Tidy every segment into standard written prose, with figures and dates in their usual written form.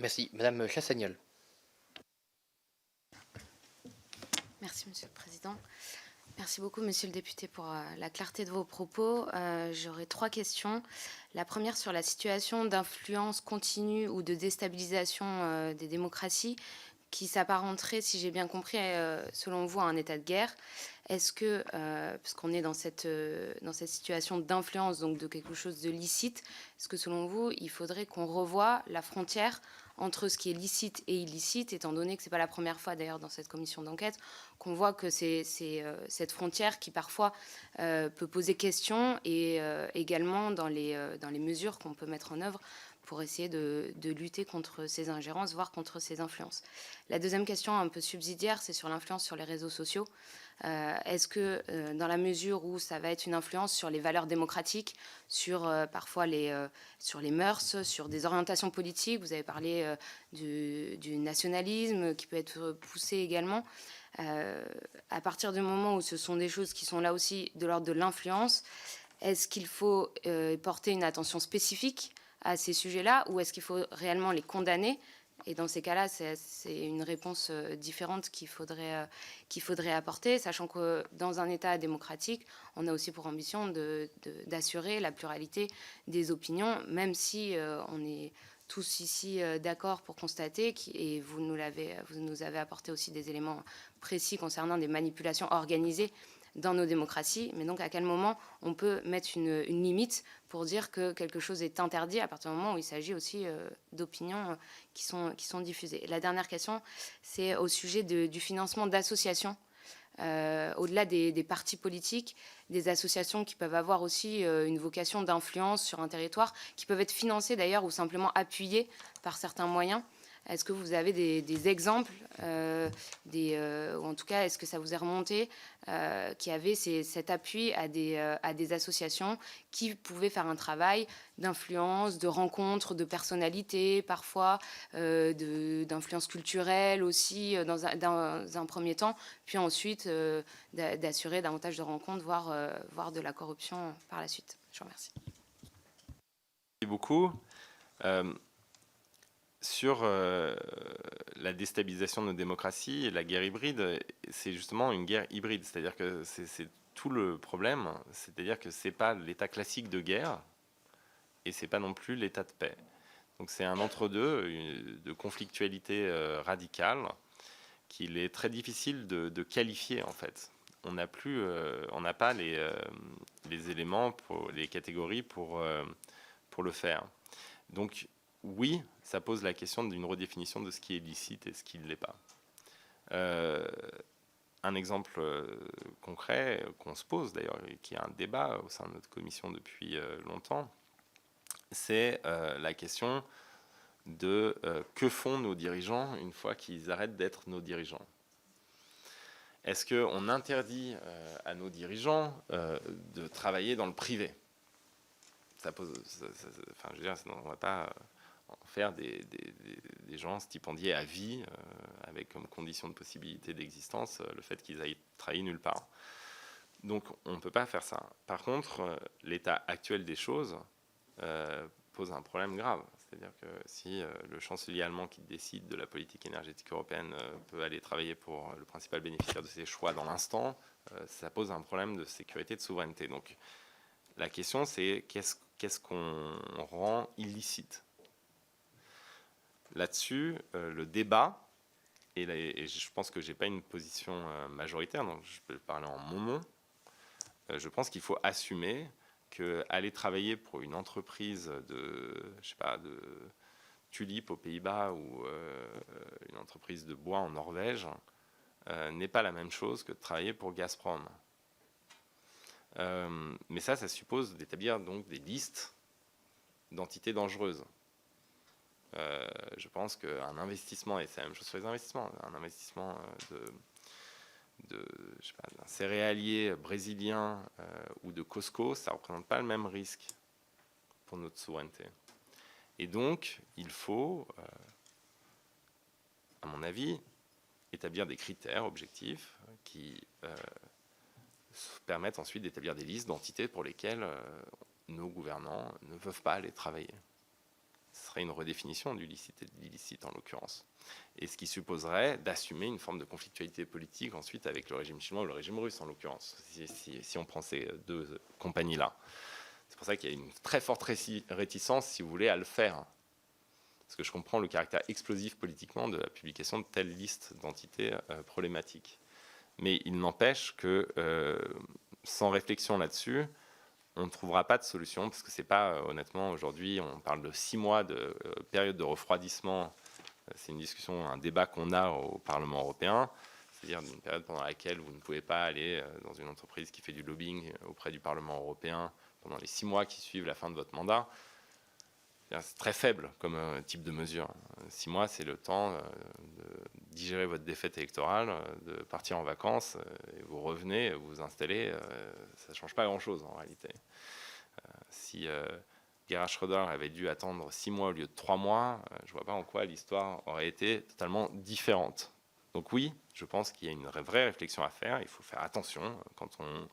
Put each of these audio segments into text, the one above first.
Merci. Madame Chassagnol. Merci, Monsieur le Président. Merci beaucoup, Monsieur le député, pour la clarté de vos propos. J'aurais 3 questions. La première sur la situation d'influence continue ou de déstabilisation des démocraties qui s'apparenterait, si j'ai bien compris, selon vous, à un état de guerre. Est-ce que, puisqu'on est dans cette situation d'influence, donc de quelque chose de licite, est-ce que selon vous, il faudrait qu'on revoie la frontière entre ce qui est licite et illicite, étant donné que ce n'est pas la première fois d'ailleurs dans cette commission d'enquête qu'on voit que c'est cette frontière qui parfois peut poser question, et également dans les mesures qu'on peut mettre en œuvre pour essayer de lutter contre ces ingérences, voire contre ces influences. La deuxième question, un peu subsidiaire, c'est sur l'influence sur les réseaux sociaux. Est-ce que, dans la mesure où ça va être une influence sur les valeurs démocratiques, sur parfois sur les mœurs, sur des orientations politiques, vous avez parlé du nationalisme qui peut être poussé également, à partir du moment où ce sont des choses qui sont là aussi de l'ordre de l'influence, est-ce qu'il faut porter une attention spécifique à ces sujets-là, ou est-ce qu'il faut réellement les condamner? Et dans ces cas-là, c'est une réponse différente qu'il faudrait apporter, sachant que dans un État démocratique, on a aussi pour ambition d'assurer la pluralité des opinions, même si on est tous ici d'accord pour constater, et vous nous avez apporté aussi des éléments précis concernant des manipulations organisées dans nos démocraties, mais donc à quel moment on peut mettre une limite pour dire que quelque chose est interdit à partir du moment où il s'agit aussi d'opinions qui sont diffusées. Et la dernière question, c'est au sujet du financement d'associations, au-delà des partis politiques, des associations qui peuvent avoir aussi une vocation d'influence sur un territoire, qui peuvent être financées d'ailleurs ou simplement appuyées par certains moyens. Est-ce que vous avez des exemples, ou en tout cas, est-ce que ça vous est remonté, qui avait cet appui à des associations qui pouvaient faire un travail d'influence, de rencontre, de personnalité, parfois d'influence culturelle aussi, dans un premier temps, puis ensuite d'assurer davantage de rencontres, voire de la corruption par la suite. Je vous remercie. Merci beaucoup. Sur la déstabilisation de nos démocraties et la guerre hybride, c'est justement une guerre hybride, c'est-à-dire que c'est tout le problème, c'est-à-dire que c'est pas l'état classique de guerre et c'est pas non plus l'état de paix. Donc c'est un entre-deux, de conflictualité radicale qu'il est très difficile de qualifier en fait. On n'a pas les éléments, les catégories pour le faire. Donc oui, ça pose la question d'une redéfinition de ce qui est licite et ce qui ne l'est pas. Un exemple concret qu'on se pose d'ailleurs, et qui est un débat au sein de notre commission depuis longtemps, c'est la question de que font nos dirigeants une fois qu'ils arrêtent d'être nos dirigeants. Est-ce qu'on interdit à nos dirigeants de travailler dans le privé? Ça pose, enfin, je veux dire, on ne va pas faire des gens stipendiés à vie avec comme condition de possibilité d'existence le fait qu'ils aillent travailler nulle part. Donc on ne peut pas faire ça. Par contre, l'état actuel des choses pose un problème grave. C'est-à-dire que si le chancelier allemand qui décide de la politique énergétique européenne peut aller travailler pour le principal bénéficiaire de ses choix dans l'instant, ça pose un problème de sécurité, de souveraineté. Donc la question c'est qu'est-ce qu'on rend illicite? Là-dessus, le débat, et je pense que je n'ai pas une position majoritaire, donc je peux parler en mon nom, je pense qu'il faut assumer qu'aller travailler pour une entreprise de tulipes aux Pays-Bas ou une entreprise de bois en Norvège n'est pas la même chose que de travailler pour Gazprom. Mais ça suppose d'établir donc des listes d'entités dangereuses. Je pense qu'un investissement, et c'est la même chose sur les investissements, un investissement d'un céréalier brésilien ou de Costco, ça ne représente pas le même risque pour notre souveraineté. Et donc, il faut, à mon avis, établir des critères objectifs qui permettent ensuite d'établir des listes d'entités pour lesquelles nos gouvernants ne peuvent pas aller travailler. Ce serait une redéfinition du licite et de l'illicite en l'occurrence. Et ce qui supposerait d'assumer une forme de conflictualité politique ensuite avec le régime chinois ou le régime russe en l'occurrence, si on prend ces deux compagnies-là. C'est pour ça qu'il y a une très forte réticence, si vous voulez, à le faire. Parce que je comprends le caractère explosif politiquement de la publication de telles listes d'entités problématiques. Mais il n'empêche que, sans réflexion là-dessus, on ne trouvera pas de solution, parce que c'est pas, honnêtement, aujourd'hui, on parle de 6 mois de période de refroidissement. C'est une discussion, un débat qu'on a au Parlement européen, c'est-à-dire d'une période pendant laquelle vous ne pouvez pas aller dans une entreprise qui fait du lobbying auprès du Parlement européen pendant les 6 mois qui suivent la fin de votre mandat. C'est très faible comme type de mesure. 6 mois, c'est le temps de digérer votre défaite électorale, de partir en vacances, et vous revenez, vous vous installez, ça ne change pas grand-chose en réalité. Si Gerhard Schröder avait dû attendre 6 mois au lieu de 3 mois, je ne vois pas en quoi l'histoire aurait été totalement différente. Donc oui, je pense qu'il y a une vraie réflexion à faire. Il faut faire attention quand on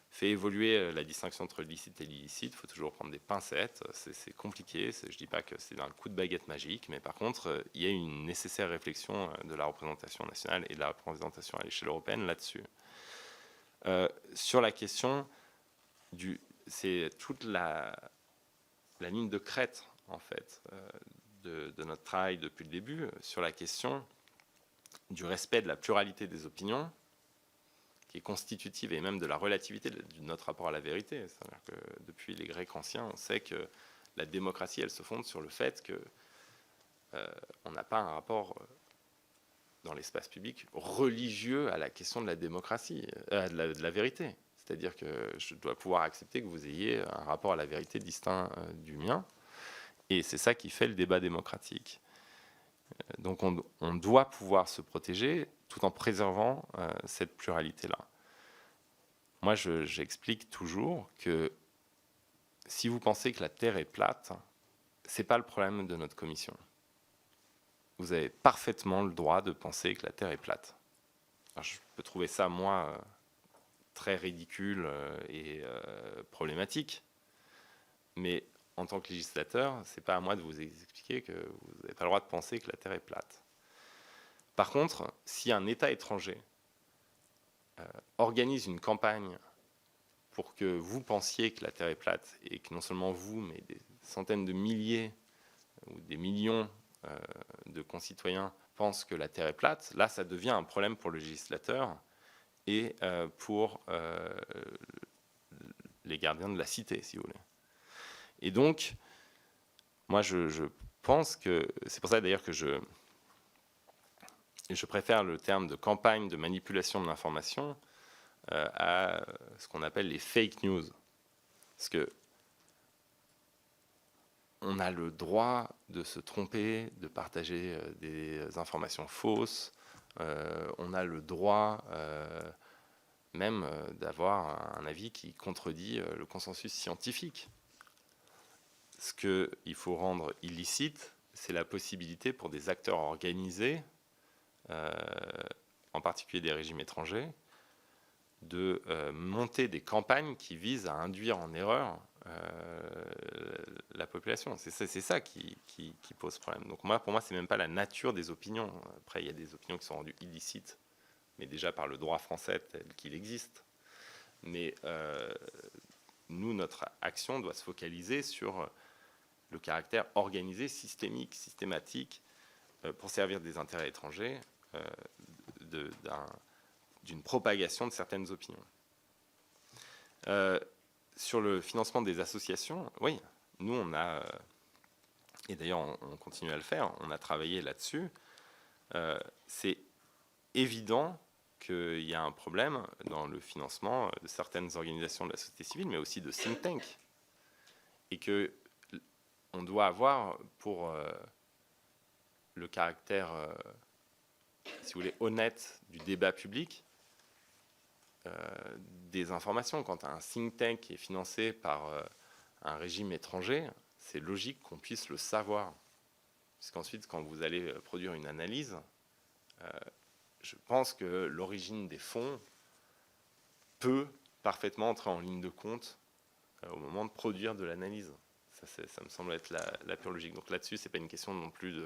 fait évoluer la distinction entre licite et illicite. Il faut toujours prendre des pincettes. C'est compliqué. Je ne dis pas que c'est un coup de baguette magique, mais par contre, il y a une nécessaire réflexion de la représentation nationale et de la représentation à l'échelle européenne là-dessus. Sur la question c'est toute la ligne de crête, en fait, de notre travail depuis le début, sur la question du respect de la pluralité des opinions, qui est constitutive et même de la relativité de notre rapport à la vérité. C'est-à-dire que depuis les Grecs anciens, on sait que la démocratie, elle se fonde sur le fait qu'on n'a pas un rapport dans l'espace public religieux à la question de la démocratie, de la vérité. C'est-à-dire que je dois pouvoir accepter que vous ayez un rapport à la vérité distinct du mien. Et c'est ça qui fait le débat démocratique. Donc on doit pouvoir se protéger tout en préservant cette pluralité-là. Moi, j'explique toujours que si vous pensez que la Terre est plate, ce n'est pas le problème de notre commission. Vous avez parfaitement le droit de penser que la Terre est plate. Alors, je peux trouver ça, moi, très ridicule et problématique. Mais en tant que législateur, ce n'est pas à moi de vous expliquer que vous n'avez pas le droit de penser que la Terre est plate. Par contre, si un État étranger organise une campagne pour que vous pensiez que la Terre est plate, et que non seulement vous, mais des centaines de milliers ou des millions de concitoyens pensent que la Terre est plate, là, ça devient un problème pour le législateur et pour les gardiens de la cité, si vous voulez. Et donc, moi, je pense que... C'est pour ça, d'ailleurs, que je préfère le terme de campagne de manipulation de l'information à ce qu'on appelle les fake news. Parce que on a le droit de se tromper, de partager des informations fausses. On a le droit même d'avoir un avis qui contredit le consensus scientifique. Ce qu'il faut rendre illicite, c'est la possibilité pour des acteurs organisés, en particulier des régimes étrangers, de monter des campagnes qui visent à induire en erreur la population. C'est ça qui pose problème. Donc pour moi, c'est même pas la nature des opinions. Après, il y a des opinions qui sont rendues illicites, mais déjà par le droit français tel qu'il existe. Mais nous, notre action doit se focaliser sur le caractère organisé, systémique, systématique, pour servir des intérêts étrangers, d'une propagation de certaines opinions. Sur le financement des associations, oui, nous on a, et d'ailleurs on continue à le faire, on a travaillé là-dessus. C'est évident qu'il y a un problème dans le financement de certaines organisations de la société civile, mais aussi de think tanks, et qu'on doit avoir pour le caractère, si vous voulez, honnête du débat public, des informations. Quand un think tank est financé par un régime étranger, c'est logique qu'on puisse le savoir. Puisqu'ensuite, quand vous allez produire une analyse, je pense que l'origine des fonds peut parfaitement entrer en ligne de compte au moment de produire de l'analyse. Ça me semble être la pure logique. Donc là-dessus, c'est pas une question non plus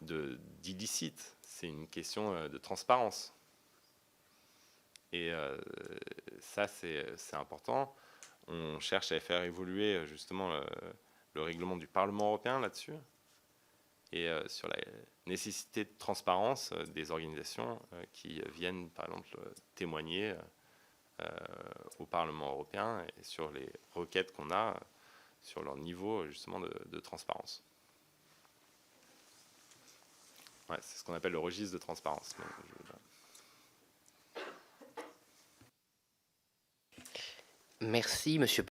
d'illicite, c'est une question de transparence. Et ça, c'est important. On cherche à faire évoluer justement le règlement du Parlement européen là-dessus, et sur la nécessité de transparence des organisations qui viennent, par exemple, témoigner au Parlement européen et sur les requêtes qu'on a sur leur niveau justement de transparence. Ouais, c'est ce qu'on appelle le registre de transparence. Merci, Monsieur